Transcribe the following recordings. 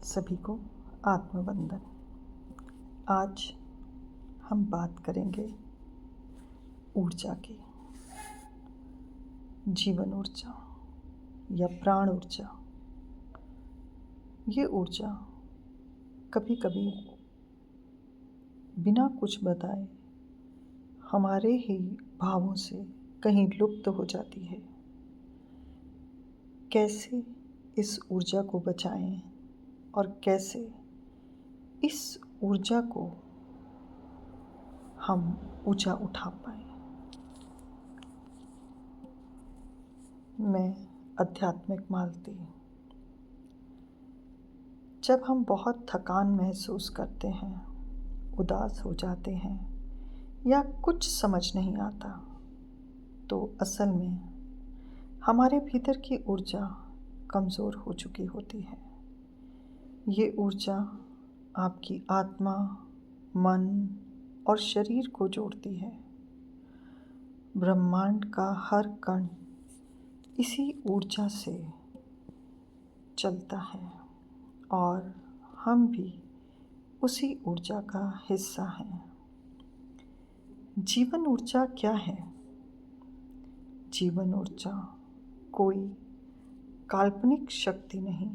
सभी को आत्मवंदन। आज हम बात करेंगे ऊर्जा की। जीवन ऊर्जा या प्राण ऊर्जा। ये ऊर्जा कभी कभी बिना कुछ बताए हमारे ही भावों से कहीं लुप्त हो जाती है। कैसे इस ऊर्जा को बचाएं और कैसे इस ऊर्जा को हम ऊंचा उठा पाएं। मैं आध्यात्मिक मालती। जब हम बहुत थकान महसूस करते हैं, उदास हो जाते हैं या कुछ समझ नहीं आता, तो असल में हमारे भीतर की ऊर्जा कमज़ोर हो चुकी होती है। ये ऊर्जा आपकी आत्मा, मन और शरीर को जोड़ती है। ब्रह्मांड का हर कण इसी ऊर्जा से चलता है और हम भी उसी ऊर्जा का हिस्सा हैं। जीवन ऊर्जा क्या है? जीवन ऊर्जा कोई काल्पनिक शक्ति नहीं,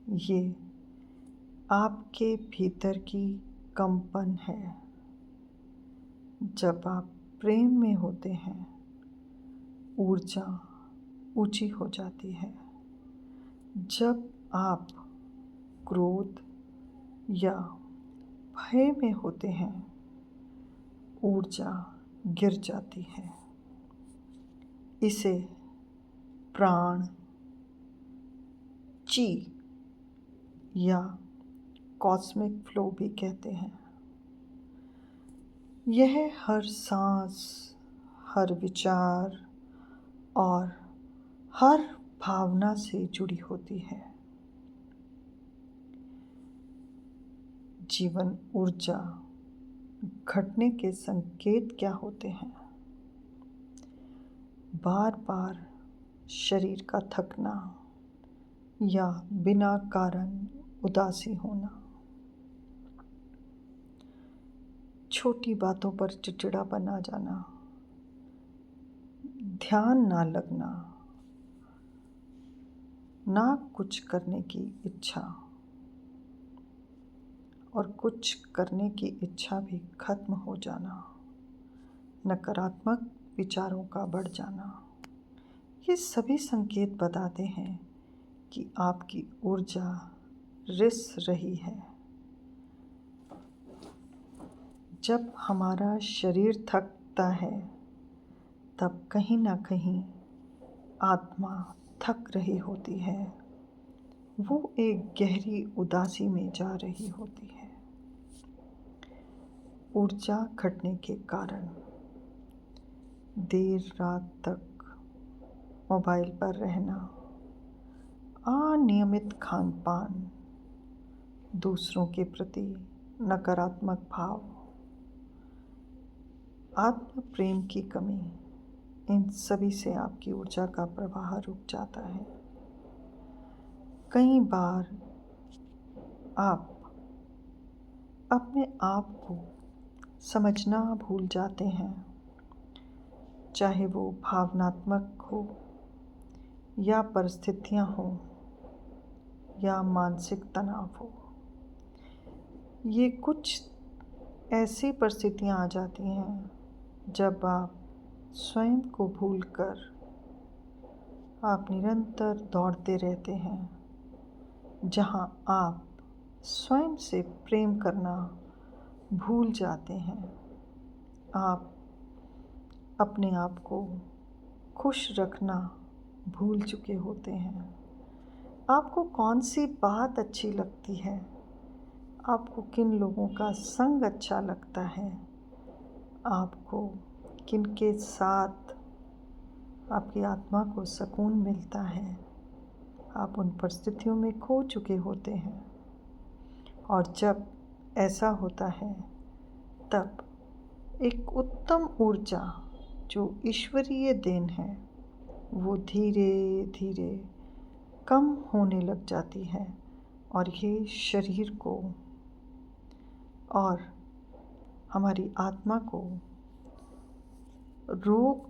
ये आपके भीतर की कंपन है। जब आप प्रेम में होते हैं, ऊर्जा ऊंची हो जाती है। जब आप क्रोध या भय में होते हैं, ऊर्जा गिर जाती है। इसे प्राण, ची या कॉस्मिक फ्लो भी कहते हैं। यह हर सांस, हर विचार और हर भावना से जुड़ी होती है। जीवन ऊर्जा घटने के संकेत क्या होते हैं? बार बार शरीर का थकना या बिना कारण उदासी होना, छोटी बातों पर चिड़चिड़ापन आ जाना, ध्यान ना लगना, ना कुछ करने की इच्छा और कुछ करने की इच्छा भी खत्म हो जाना, नकारात्मक विचारों का बढ़ जाना, ये सभी संकेत बताते हैं कि आपकी ऊर्जा रिस रही है। जब हमारा शरीर थकता है, तब कहीं ना कहीं आत्मा थक रही होती है। वो एक गहरी उदासी में जा रही होती है। ऊर्जा घटने के कारण देर रात तक मोबाइल पर रहना, अनियमित खान पान, दूसरों के प्रति नकारात्मक भाव, आत्म प्रेम की कमी, इन सभी से आपकी ऊर्जा का प्रवाह रुक जाता है। कई बार आप अपने आप को समझना भूल जाते हैं, चाहे वो भावनात्मक हो या परिस्थितियां हो या मानसिक तनाव हो। ये कुछ ऐसी परिस्थितियां आ जाती हैं जब आप स्वयं को भूलकर आप निरंतर दौड़ते रहते हैं, जहां आप स्वयं से प्रेम करना भूल जाते हैं। आप अपने आप को खुश रखना भूल चुके होते हैं। आपको कौन सी बात अच्छी लगती है, आपको किन लोगों का संग अच्छा लगता है, आपको किन के साथ आपकी आत्मा को सुकून मिलता है, आप उन परिस्थितियों में खो चुके होते हैं। और जब ऐसा होता है, तब एक उत्तम ऊर्जा जो ईश्वरीय देन है, वो धीरे धीरे कम होने लग जाती है और ये शरीर को और हमारी आत्मा को रोग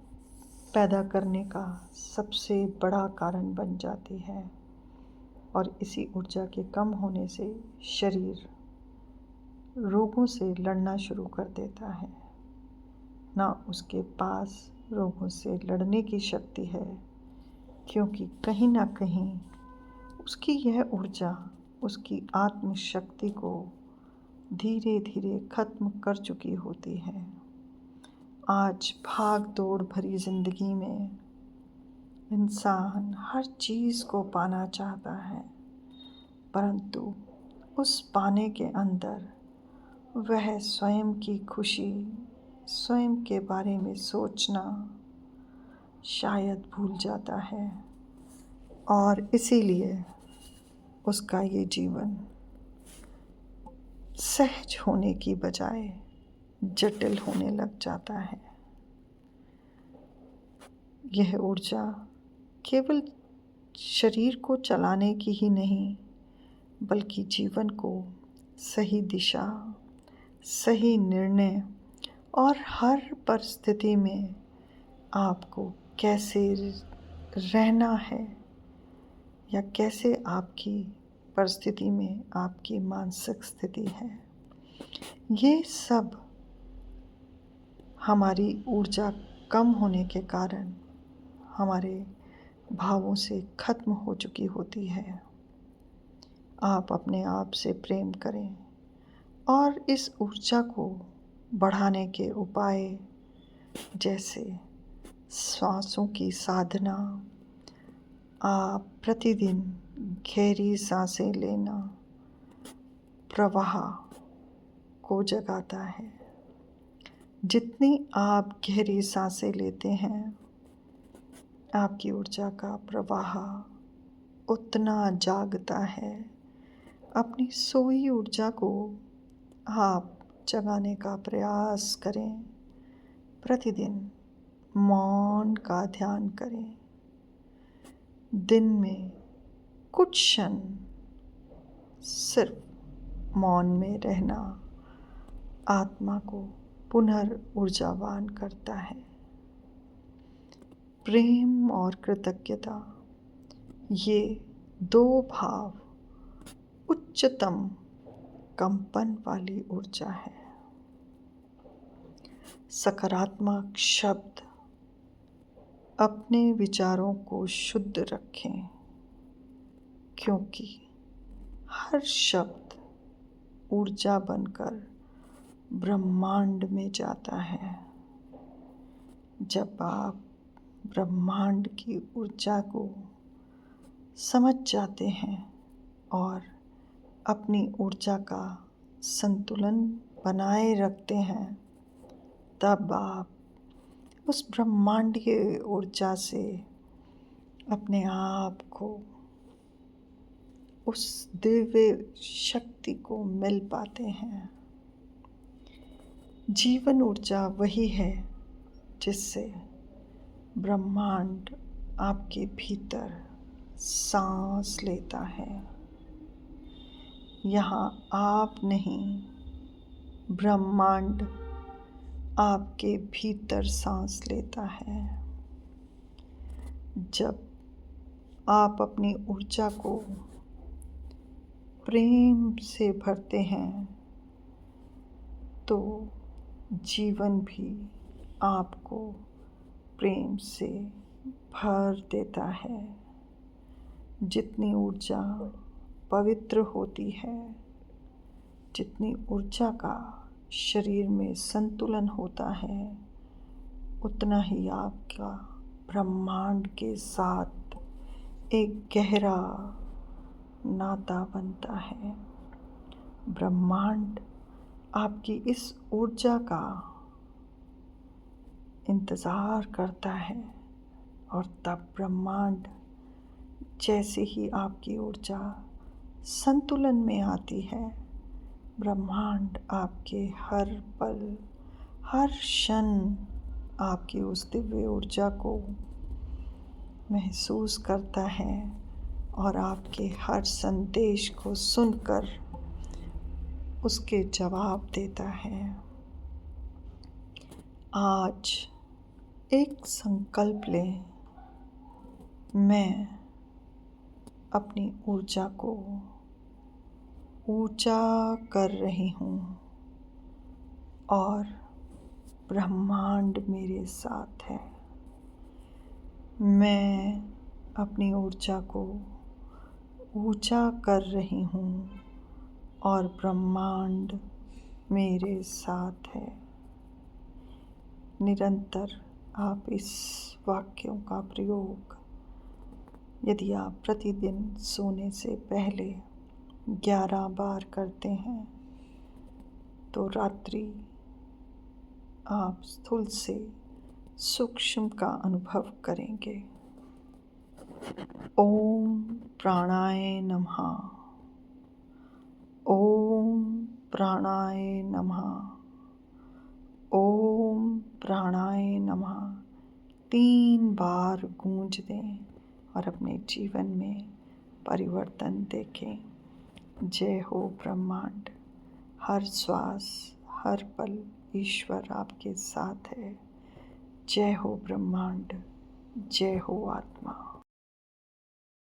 पैदा करने का सबसे बड़ा कारण बन जाती है। और इसी ऊर्जा के कम होने से शरीर रोगों से लड़ना शुरू कर देता है। ना उसके पास रोगों से लड़ने की शक्ति है, क्योंकि कहीं ना कहीं उसकी यह ऊर्जा उसकी आत्मशक्ति को धीरे धीरे खत्म कर चुकी होती है। आज भाग दौड़ भरी जिंदगी में इंसान हर चीज़ को पाना चाहता है, परंतु उस पाने के अंदर वह स्वयं की खुशी, स्वयं के बारे में सोचना शायद भूल जाता है। और इसीलिए उसका ये जीवन सहज होने की बजाय जटिल होने लग जाता है। यह ऊर्जा केवल शरीर को चलाने की ही नहीं, बल्कि जीवन को सही दिशा, सही निर्णय और हर परिस्थिति में आपको कैसे रहना है या कैसे आपकी परिस्थिति में आपकी मानसिक स्थिति है, ये सब हमारी ऊर्जा कम होने के कारण हमारे भावों से खत्म हो चुकी होती है। आप अपने आप से प्रेम करें और इस ऊर्जा को बढ़ाने के उपाय जैसे सांसों की साधना, आप प्रतिदिन गहरी सांसें लेना प्रवाह को जगाता है। जितनी आप गहरी सांसें लेते हैं, आपकी ऊर्जा का प्रवाह उतना जागता है। अपनी सोई ऊर्जा को आप जगाने का प्रयास करें। प्रतिदिन मौन का ध्यान करें। दिन में कुछ क्षण सिर्फ मौन में रहना आत्मा को पुनर्ऊर्जावान करता है। प्रेम और कृतज्ञता, ये दो भाव उच्चतम कंपन वाली ऊर्जा है। सकारात्मक शब्द, अपने विचारों को शुद्ध रखें, क्योंकि हर शब्द ऊर्जा बनकर ब्रह्मांड में जाता है। जब आप ब्रह्मांड की ऊर्जा को समझ जाते हैं और अपनी ऊर्जा का संतुलन बनाए रखते हैं, तब आप उस ब्रह्मांडीय ऊर्जा से अपने आप को, उस दिव्य शक्ति को मिल पाते हैं। जीवन ऊर्जा वही है जिससे ब्रह्मांड आपके भीतर सांस लेता है। यहाँ आप नहीं, ब्रह्मांड आपके भीतर सांस लेता है। जब आप अपनी ऊर्जा को प्रेम से भरते हैं, तो जीवन भी आपको प्रेम से भर देता है। जितनी ऊर्जा पवित्र होती है, जितनी ऊर्जा का शरीर में संतुलन होता है, उतना ही आपका ब्रह्मांड के साथ एक गहरा नाता बनता है। ब्रह्मांड आपकी इस ऊर्जा का इंतज़ार करता है, और तब ब्रह्मांड जैसे ही आपकी ऊर्जा संतुलन में आती है, ब्रह्मांड आपके हर पल, हर क्षण आपकी उस दिव्य ऊर्जा को महसूस करता है और आपके हर संदेश को सुनकर उसके जवाब देता है। आज एक संकल्प लें, मैं अपनी ऊर्जा को ऊंचा कर रही हूँ और ब्रह्मांड मेरे साथ है। मैं अपनी ऊर्जा को ऊंचा कर रही हूँ और ब्रह्मांड मेरे साथ है। निरंतर आप इस वाक्यों का प्रयोग यदि आप प्रतिदिन सोने से पहले 11 बार करते हैं तो रात्रि आप स्थूल से सूक्ष्म का अनुभव करेंगे। ओम प्राणाय नमः। ओम प्राणाय नमः। ओम प्राणाय नमः 3 बार गूंज दें और अपने जीवन में परिवर्तन देखें। जय हो ब्रह्मांड। हर श्वास हर पल ईश्वर आपके साथ है। जय हो ब्रह्मांड। जय हो आत्मा।